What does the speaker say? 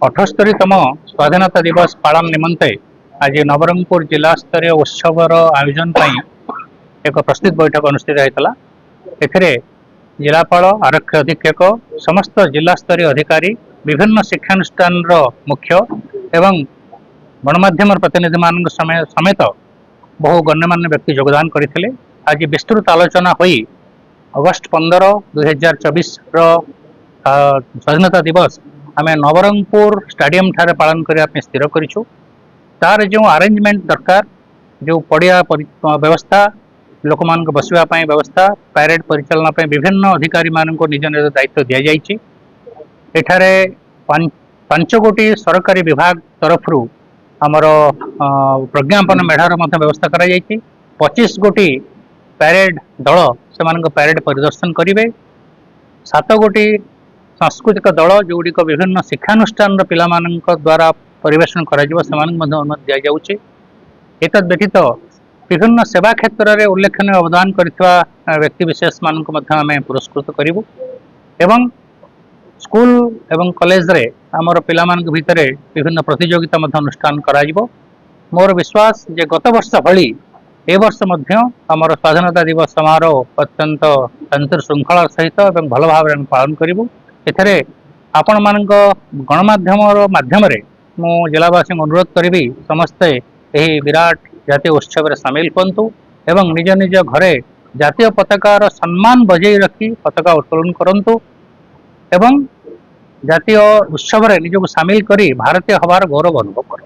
अठस्तरीतम स्वाधीनता दिवस पालन निमंते आज नवरंगपुर जिला स्तरीय उत्सवर आयोजन एक प्रस्तुत बैठक अनुष्ठित होता। एथिरे जिलापाल, आरक्षी अधीक्षक, समस्त जिला स्तरीय अधिकारी, विभिन्न शिक्षानुष्ठान मुख्य एवं गणमाध्यम प्रतिनिधि मान समेत बहु गण्यमान्य व्यक्ति योगदान करते। आज विस्तृत आलोचना हुई अगस्ट 15, 2024 स्वाधीनता दिवस आम नवरंगपुर स्टाडियम ठारे पालन करने स्थिर करूँ। तार जो अरेंजमेंट दरकार, जो पड़िया व्यवस्था, लोक मान बसवाई व्यवस्था, पैरेड परिचालना विभिन्न अधिकारी मान निज निज दायित्व दि जाइए। एठारे 5 गोटी सरकारी विभाग तरफ आमर प्रज्ञापन मेढ़ार व्यवस्था कर 25 गोटी पैरेड दल से पैरेड परिदर्शन करेंगे। 7 गोटी सांस्कृतिक दल जोगुड़िक विभिन्न शिक्षानुष्ठान पिला द्वारा परिवेशन कर अनुमति दि जाऊँगी। एतद व्यतीत विभिन्न सेवा क्षेत्र में उल्लेखनीय अवदान करथिबा व्यक्ति विशेष मान पुरस्कृत करूँ। एवं स्कूल एवं कॉलेज रे आमर पिला भितर विभिन्न प्रतियोगिता अनुष्ठान करा जिवो। मोर विश्वास जे गत वर्ष भली ए वर्ष आमर स्वाधीनता दिवस समारोह अत्यंत शांति श्रृंखला सहित एवं भल भाव पालन करूँ। एथिरे आपण मान गणमाध्यम माध्यम मु जिलावासी अनुरोध करी समस्ते यही विराट जातीय उत्सव सामिल हूँ एवं निज निज घरे जातीय पताकार सम्मान बजई रखी पताका उत्तोलन करंतु एवं जातीय उत्सव निजक सामिल करी भारतीय हबार गौरव अनुभव कर।